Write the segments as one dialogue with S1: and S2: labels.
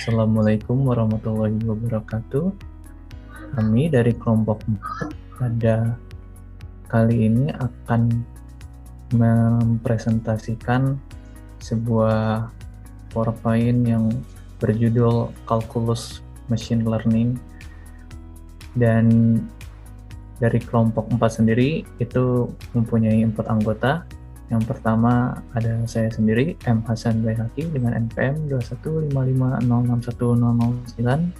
S1: Assalamualaikum warahmatullahi wabarakatuh. Kami dari kelompok 4 pada kali ini akan mempresentasikan sebuah PowerPoint yang berjudul Calculus Machine Learning, dan dari kelompok 4 sendiri itu mempunyai 4 anggota. Yang pertama ada saya sendiri, M. Hasan Baihaqi dengan NPM 21550610009.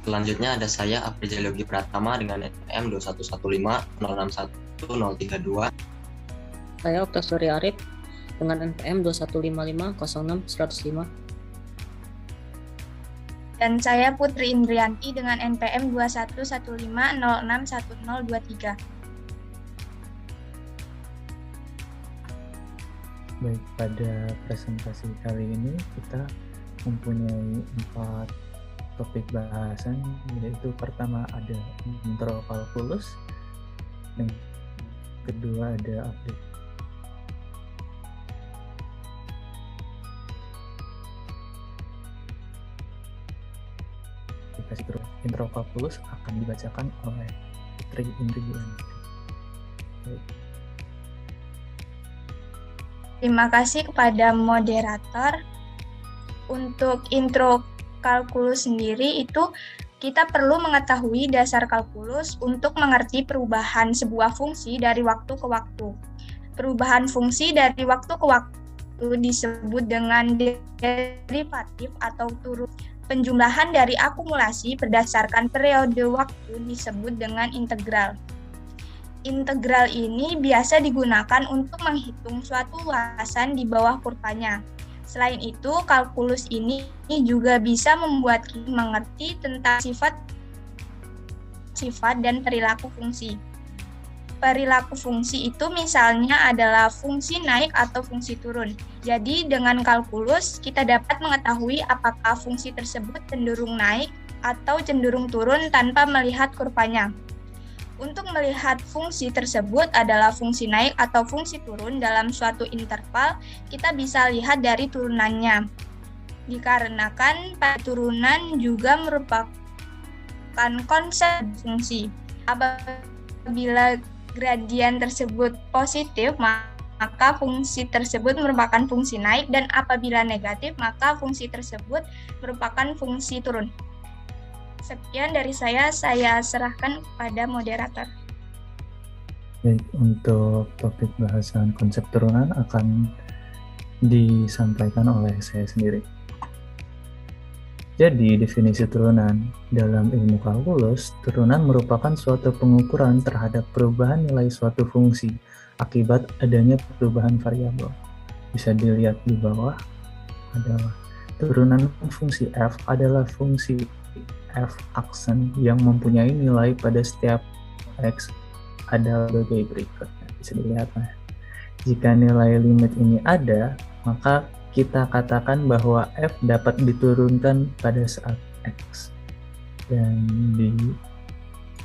S2: Selanjutnya ada saya, Afrizal Yogi Pratama dengan NPM 21150610032.
S3: Saya Oktasuri Arif dengan NPM 215506105.
S4: Dan saya Putri Indrianti dengan NPM 2115061023.
S1: Baik, pada presentasi kali ini kita mempunyai 4 topik bahasan, yaitu pertama ada intro kalkulus, yang kedua ada aplikasi. Intro kalkulus akan dibacakan oleh Putri Indrianti. Baik.
S4: Terima kasih kepada moderator. Untuk intro kalkulus sendiri itu kita perlu mengetahui dasar kalkulus untuk mengerti perubahan sebuah fungsi dari waktu ke waktu. Perubahan fungsi dari waktu ke waktu disebut dengan derivatif atau turun. Penjumlahan dari akumulasi berdasarkan periode waktu disebut dengan integral. Integral ini biasa digunakan untuk menghitung suatu luasan di bawah kurvanya. Selain itu, kalkulus ini juga bisa membuat kita mengerti tentang sifat dan perilaku fungsi. Perilaku fungsi itu misalnya adalah fungsi naik atau fungsi turun. Jadi dengan kalkulus kita dapat mengetahui apakah fungsi tersebut cenderung naik atau cenderung turun tanpa melihat kurvanya. Untuk melihat fungsi tersebut adalah fungsi naik atau fungsi turun dalam suatu interval, kita bisa lihat dari turunannya. Dikarenakan turunan juga merupakan konsep fungsi. Apabila gradien tersebut positif, maka fungsi tersebut merupakan fungsi naik, dan apabila negatif, maka fungsi tersebut merupakan fungsi turun. Sekian dari saya serahkan kepada moderator.
S1: Baik, untuk topik bahasan konsep turunan akan disampaikan oleh saya sendiri. Jadi, definisi turunan dalam ilmu kalkulus, turunan merupakan suatu pengukuran terhadap perubahan nilai suatu fungsi akibat adanya perubahan variabel. Bisa dilihat di bawah adalah turunan fungsi f adalah fungsi f aksen yang mempunyai nilai pada setiap x adalah sebagai berikut. Bisa dilihat. Jika nilai limit ini ada, maka kita katakan bahwa f dapat diturunkan pada saat x. Dan di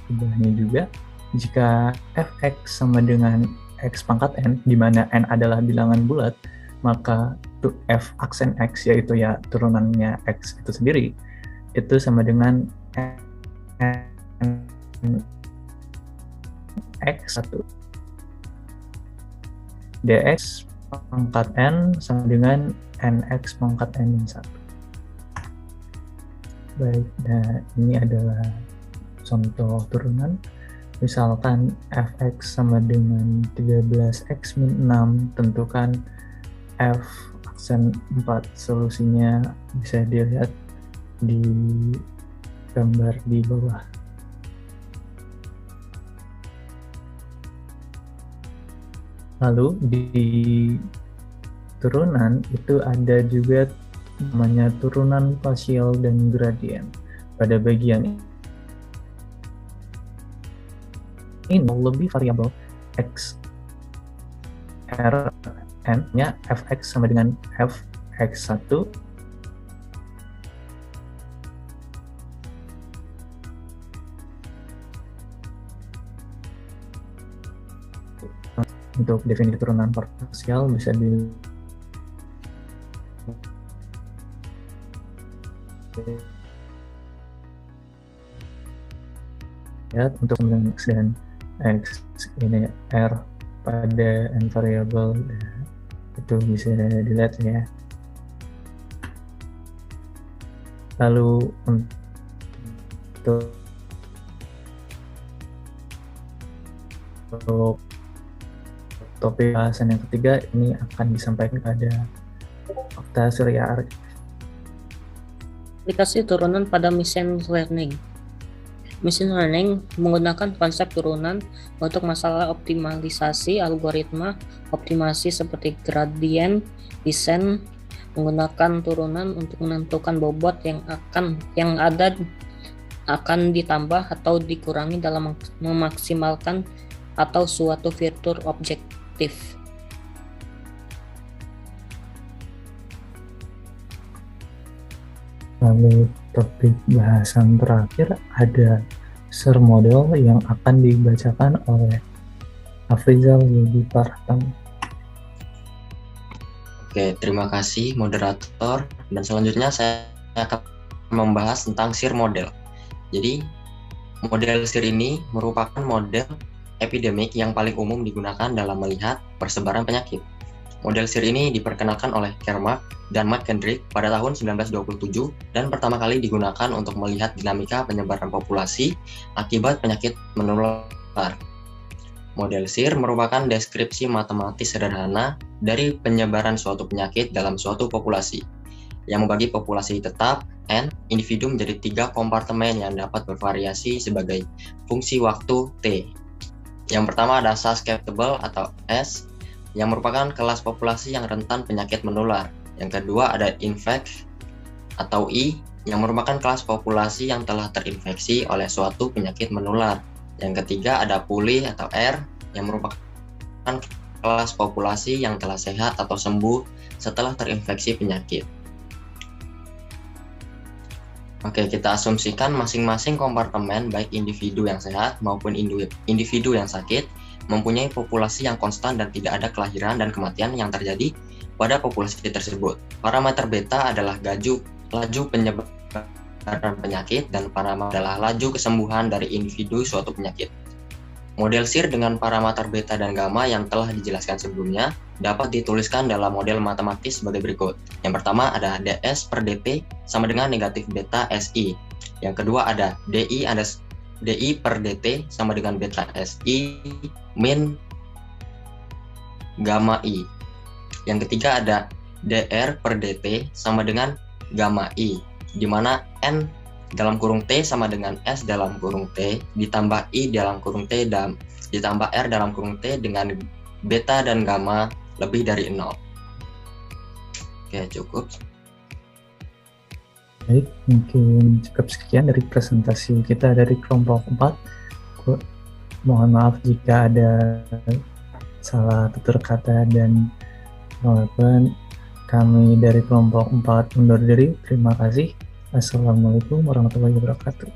S1: sebelahnya juga, jika fx sama dengan x pangkat n, di mana n adalah bilangan bulat, maka f aksen x, yaitu ya turunannya x itu sendiri, itu sama dengan x1 dx pangkat n sama dengan nx pangkat n-1. Baik, nah ini adalah contoh turunan. Misalkan fx sama dengan 13x min 6, tentukan f aksen 4. Solusinya bisa dilihat di gambar di bawah. Lalu di turunan itu ada juga namanya turunan pasial dan gradien. Pada bagian ini lebih variabel x r n nya fx sama dengan fx1 Untuk definisi turunan parsial bisa di ya untuk X dan X ini R pada n variable itu bisa dilihat ya. Lalu untuk topik bahasan yang ketiga ini akan disampaikan pada Okta Surya Arif.
S3: Aplikasi turunan pada machine learning. Machine learning menggunakan konsep turunan untuk masalah optimalisasi algoritma optimasi seperti gradient descent, menggunakan turunan untuk menentukan bobot yang akan ditambah atau dikurangi dalam memaksimalkan atau suatu fitur objektif.
S1: Lalu topik bahasan terakhir ada SIR model yang akan dibacakan oleh Afrizal Yogi Pratama.
S2: Oke, terima kasih moderator. Dan selanjutnya saya akan membahas tentang SIR model. Jadi, model SIR ini merupakan model epidemik yang paling umum digunakan dalam melihat persebaran penyakit. Model SIR ini diperkenalkan oleh Kermack dan McKendrick pada tahun 1927 dan pertama kali digunakan untuk melihat dinamika penyebaran populasi akibat penyakit menular. Model SIR merupakan deskripsi matematis sederhana dari penyebaran suatu penyakit dalam suatu populasi, yang membagi populasi tetap N individu menjadi 3 kompartemen yang dapat bervariasi sebagai fungsi waktu T. Yang pertama ada susceptible atau S, yang merupakan kelas populasi yang rentan penyakit menular. Yang kedua ada infect atau I, yang merupakan kelas populasi yang telah terinfeksi oleh suatu penyakit menular. Yang ketiga ada pulih atau R, yang merupakan kelas populasi yang telah sehat atau sembuh setelah terinfeksi penyakit. Oke, kita asumsikan masing-masing kompartemen baik individu yang sehat maupun individu yang sakit mempunyai populasi yang konstan dan tidak ada kelahiran dan kematian yang terjadi pada populasi tersebut. Parameter beta adalah laju penyebaran penyakit dan parameter adalah laju kesembuhan dari individu suatu penyakit. Model SIR dengan parameter beta dan gamma yang telah dijelaskan sebelumnya dapat dituliskan dalam model matematis sebagai berikut. Yang pertama ada ds per dt sama dengan negatif beta SI. Yang kedua ada DI per dt sama dengan beta SI min gamma I. Yang ketiga ada dr per dt sama dengan gamma I, di mana n dalam kurung t sama dengan s dalam kurung t ditambah i dalam kurung t dan ditambah r dalam kurung t dengan beta dan gamma lebih dari 0. Oke, cukup.
S1: Baik, mungkin cukup sekian dari presentasi kita dari kelompok 4. Mohon maaf jika ada salah tutur kata dan pengakuan. Kami dari kelompok 4 undur diri. Terima kasih. Assalamualaikum warahmatullahi wabarakatuh.